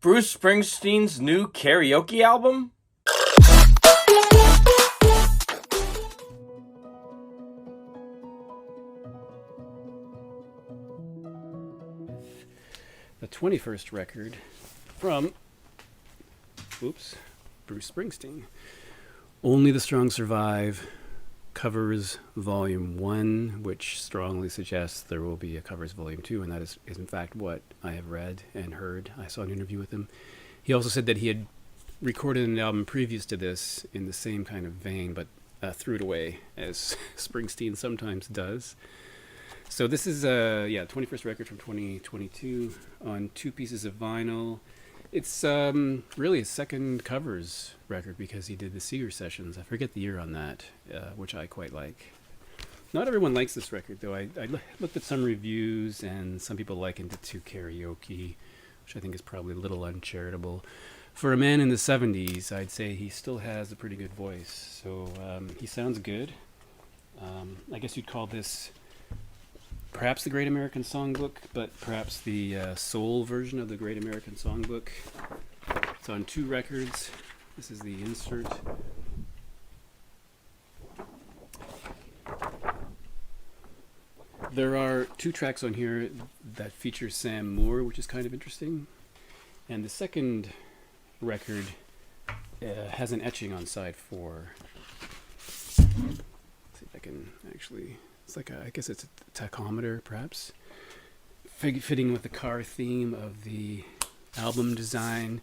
Bruce Springsteen's new karaoke album? The 21st record from, Bruce Springsteen. Only the Strong Survive covers Volume 1, which strongly suggests there will be a covers Volume 2, and that is in fact what I have read and heard. I saw an interview with him. He also said that he had recorded an album previous to this in the same kind of vein, but threw it away, as Springsteen sometimes does. So this is 21st record from 2022 on 2 pieces of vinyl. It's really a second covers record because he did the Seeger sessions. I forget the year on that, which I quite like. Not everyone likes this record, though. I looked at some reviews, and some people likened it to Karaoke, which I think is probably a little uncharitable. For a man in the 70s, I'd say he still has a pretty good voice. So he sounds good. I guess you'd call this perhaps the Great American Songbook, but perhaps the soul version of the Great American Songbook. It's on 2 records. This is the insert. There are 2 tracks on here that feature Sam Moore, which is kind of interesting. And the second record has an etching on side 4. Let's see if I can actually... It's like I guess it's a tachometer, perhaps, fitting with the car theme of the album design.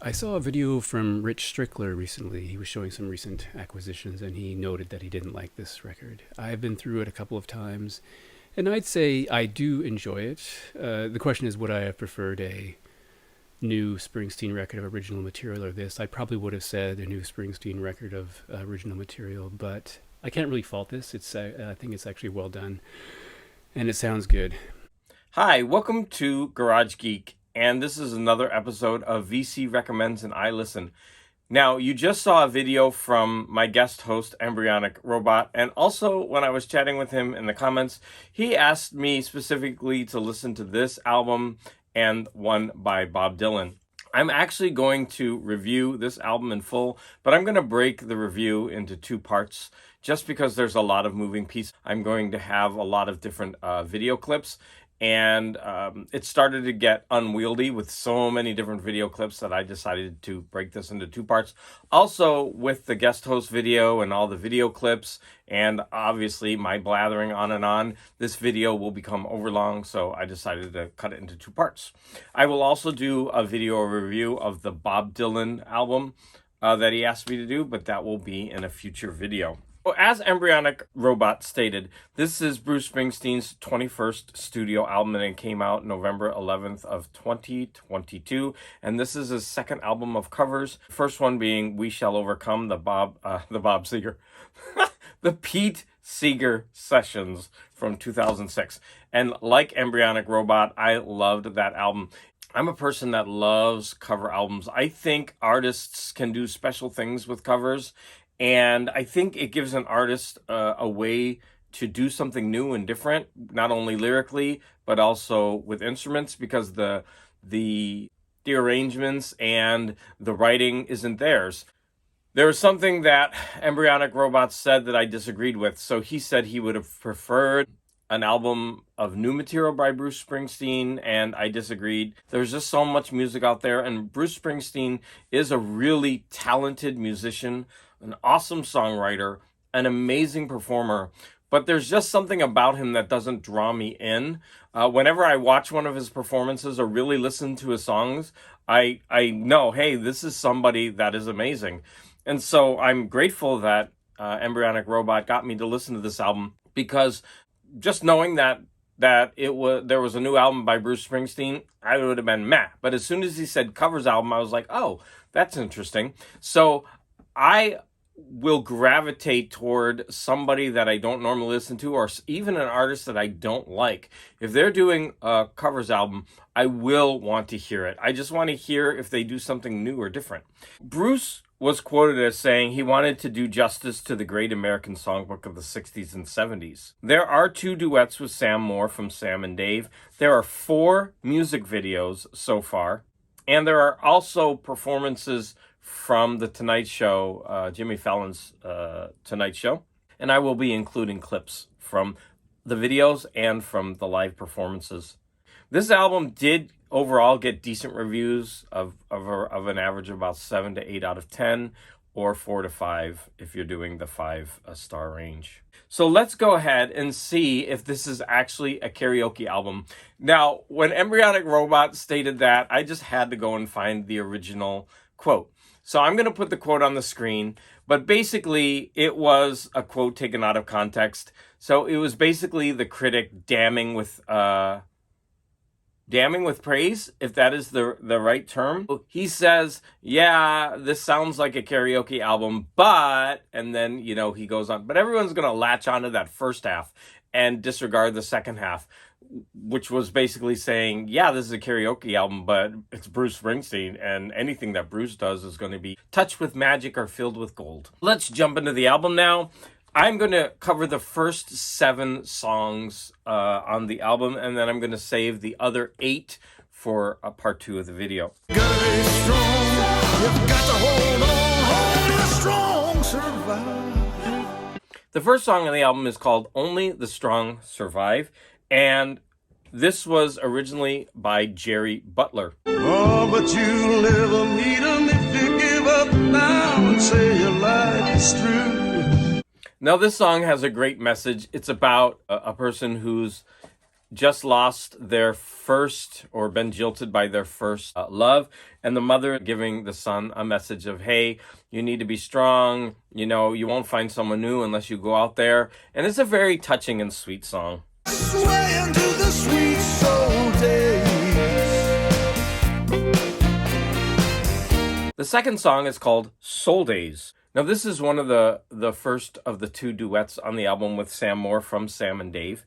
I saw a video from Rich Strickler recently. He was showing some recent acquisitions, and he noted that he didn't like this record. I've been through it a couple of times, and I'd say I do enjoy it. The question is, would I have preferred a new Springsteen record of original material or this? I probably would have said a new Springsteen record of original material, but I can't really fault this. I think it's actually well done, and it sounds good. Hi, welcome to Garage Geek, and this is another episode of VC Recommends and I Listen. Now, you just saw a video from my guest host, Embryonic Robot, and also when I was chatting with him in the comments, he asked me specifically to listen to this album and one by Bob Dylan. I'm actually going to review this album in full, but I'm going to break the review into 2 parts just because there's a lot of moving pieces. I'm going to have a lot of different video clips, and it started to get unwieldy with so many different video clips that I decided to break this into 2 parts. Also, with the guest host video and all the video clips, and obviously my blathering on, this video will become overlong, so I decided to cut it into 2 parts. I will also do a video review of the Bob Dylan album that he asked me to do, but that will be in a future video. Well, as Embryonic Robot stated, this is Bruce Springsteen's 21st studio album, and it came out November 11th of 2022, and this is his second album of covers. First one being We Shall Overcome, the Bob Seger, the Pete Seeger sessions from 2006. And like Embryonic Robot, I loved that album. I'm a person that loves cover albums. I think artists can do special things with covers, and I think it gives an artist a way to do something new and different, not only lyrically, but also with instruments, because the arrangements and the writing isn't theirs. There was something that Embryonic Robot said that I disagreed with. So he said he would have preferred an album of new material by Bruce Springsteen, and I disagreed. There's just so much music out there, and Bruce Springsteen is a really talented musician, an awesome songwriter, an amazing performer, but there's just something about him that doesn't draw me in. Whenever I watch one of his performances or really listen to his songs, I know, hey, this is somebody that is amazing. And so I'm grateful that Embryonic Robot got me to listen to this album, because just knowing that there was a new album by Bruce Springsteen, I would have been meh. But as soon as he said covers album, I was like, oh, that's interesting. So I will gravitate toward somebody that I don't normally listen to, or even an artist that I don't like. If they're doing a covers album, I will want to hear it. I just want to hear if they do something new or different. Bruce was quoted as saying he wanted to do justice to the great American songbook of the 60s and 70s. There are 2 duets with Sam Moore from Sam and Dave. There are 4 music videos so far. And there are also performances from The Tonight Show, Jimmy Fallon's Tonight Show. And I will be including clips from the videos and from the live performances. This album did overall get decent reviews of an average of about 7 to 8 out of 10, or 4 to 5 if you're doing the 5-star range. So let's go ahead and see if this is actually a karaoke album. Now, when Embryonic Robot stated that, I just had to go and find the original quote. So I'm going to put the quote on the screen, but basically it was a quote taken out of context. So it was basically the critic damning with praise, if that is the right term. He says, yeah, this sounds like a karaoke album, but, and then, you know, he goes on, but everyone's going to latch onto that first half and disregard the second half, which was basically saying, yeah, this is a karaoke album, but it's Bruce Springsteen, and anything that Bruce does is going to be touched with magic or filled with gold. Let's jump into the album now. I'm going to cover the first 7 songs on the album, and then I'm going to save the other 8 for part 2 of the video. Gotta be strong. You've got to hold on strong, survive. The first song on the album is called Only the Strong Survive, and this was originally by Jerry Butler. Oh, but you'll never meet him if you give up now and say your life is through. Now, this song has a great message. It's about a person who's just lost their first, or been jilted by their first love, and the mother giving the son a message of, hey, you need to be strong. You know, you won't find someone new unless you go out there. And it's a very touching and sweet song. Sway into the sweet soul days. The second song is called Soul Days. Now, this is one of the first of the 2 duets on the album with Sam Moore from Sam and Dave.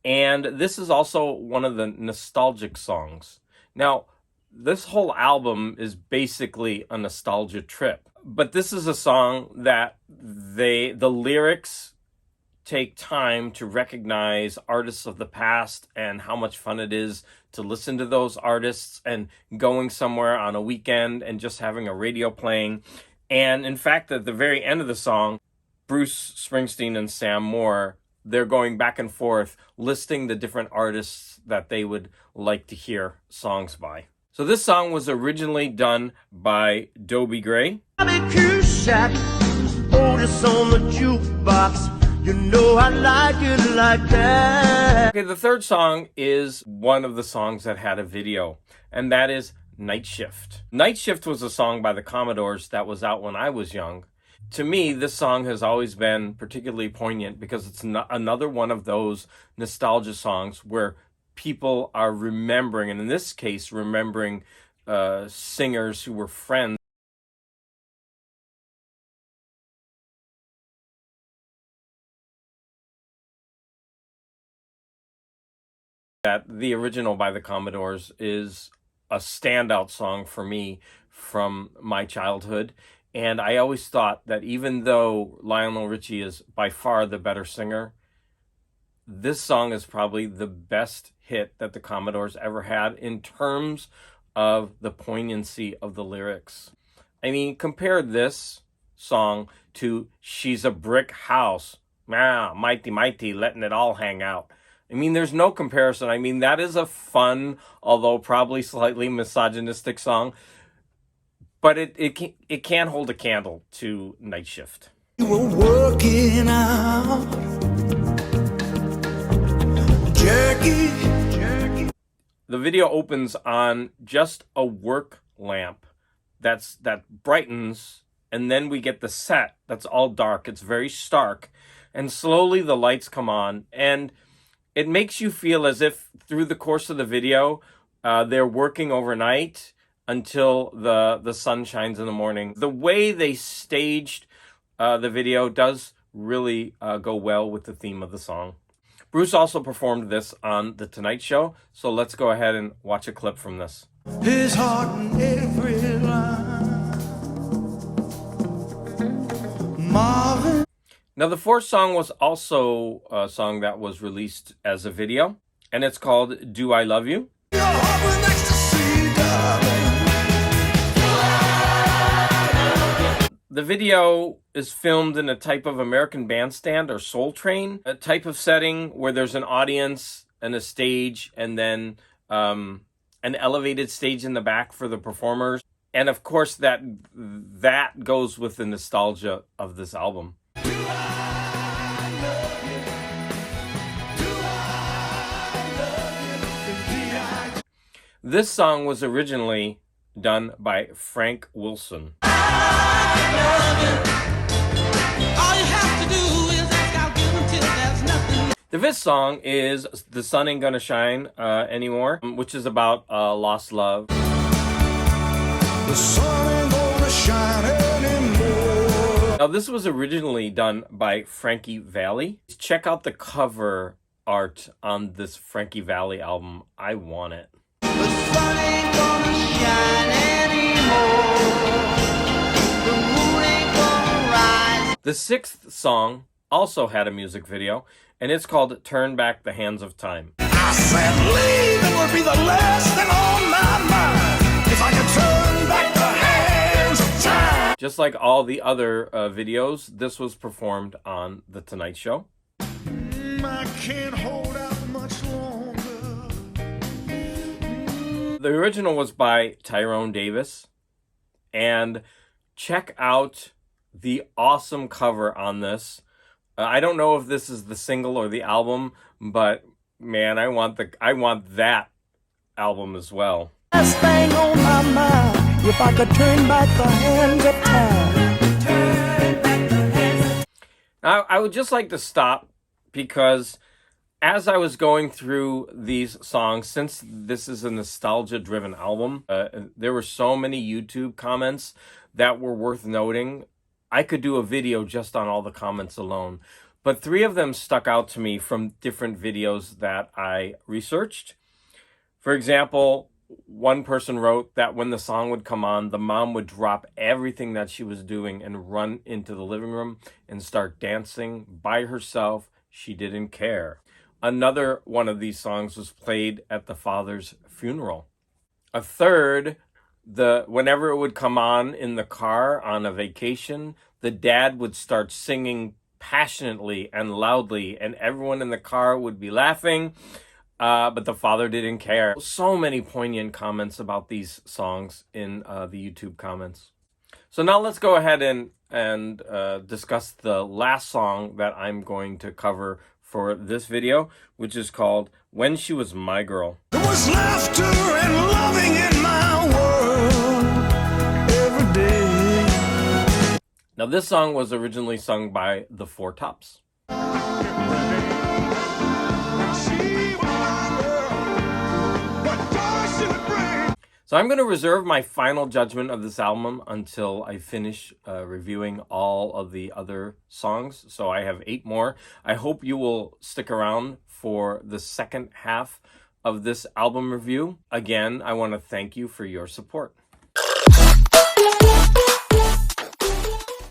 And this is also one of the nostalgic songs. Now, this whole album is basically a nostalgia trip. But this is a song that the lyrics take time to recognize artists of the past and how much fun it is to listen to those artists, and going somewhere on a weekend and just having a radio playing. And in fact, at the very end of the song, Bruce Springsteen and Sam Moore, they're going back and forth listing the different artists that they would like to hear songs by. So this song was originally done by Dobie Gray. Cusack, Otis on the jukebox. You know I like it like that. Okay, the third song is one of the songs that had a video, and that is Night Shift. Night Shift was a song by the Commodores that was out when I was young. To me, this song has always been particularly poignant because it's another one of those nostalgia songs where people are remembering, and in this case, remembering singers who were friends. That the original by the Commodores is a standout song for me from my childhood. And I always thought that even though Lionel Richie is by far the better singer, this song is probably the best hit that the Commodores ever had in terms of the poignancy of the lyrics. I mean, compare this song to She's a Brick House. Mighty, mighty, letting it all hang out. I mean, there's no comparison. I mean, that is a fun, although probably slightly misogynistic song, but it can't hold a candle to Night Shift. You were working out, Jackie. The video opens on just a work lamp that brightens, and then we get the set that's all dark. It's very stark, and slowly the lights come on, and it makes you feel as if through the course of the video, they're working overnight until the sun shines in the morning. The way they staged the video does really go well with the theme of the song. Bruce also performed this on The Tonight Show, so let's go ahead and watch a clip from this. His heart in every line. Marvin. Now, the fourth song was also a song that was released as a video, and it's called Do I Love You? Your heart with ecstasy, darling. The video is filmed in a type of American Bandstand or Soul Train, a type of setting where there's an audience and a stage and then an elevated stage in the back for the performers. And of course, that goes with the nostalgia of this album. This song was originally done by Frank Wilson. The fifth song is The Sun Ain't Gonna Shine Anymore, which is about lost love. The sun ain't gonna shine anymore. Now, this was originally done by Frankie Valli. Check out the cover art on this Frankie Valli album. I want it. The sun ain't gonna shine anymore. The moon ain't gonna rise. The sixth song also had a music video, and it's called Turn Back the Hands of Time. I said leaving would be the last thing on my mind. If I could turn back the hands of time. Just like all the other videos, this was performed on The Tonight Show. I can't hold out much longer. The original was by Tyrone Davis. And check out the awesome cover on this. I don't know if this is the single or the album, but man, I want that album as well. Last thing on my mind. If I could turn back the hands of time. I would just like to stop because as I was going through these songs, since this is a nostalgia-driven album, there were so many YouTube comments that were worth noting. I could do a video just on all the comments alone, but 3 of them stuck out to me from different videos that I researched. For example, one person wrote that when the song would come on, the mom would drop everything that she was doing and run into the living room and start dancing by herself. She didn't care. Another one of these songs was played at the father's funeral. A third, whenever it would come on in the car on a vacation, the dad would start singing passionately and loudly, and everyone in the car would be laughing, but the father didn't care. So many poignant comments about these songs in the YouTube comments. So now let's go ahead and discuss the last song that I'm going to cover for this video, which is called When She Was My Girl. There was laughter and loving in my world every day. Now, this song was originally sung by the Four Tops. So I'm going to reserve my final judgment of this album until I finish reviewing all of the other songs. So I have 8 more. I hope you will stick around for the second half of this album review. Again, I want to thank you for your support.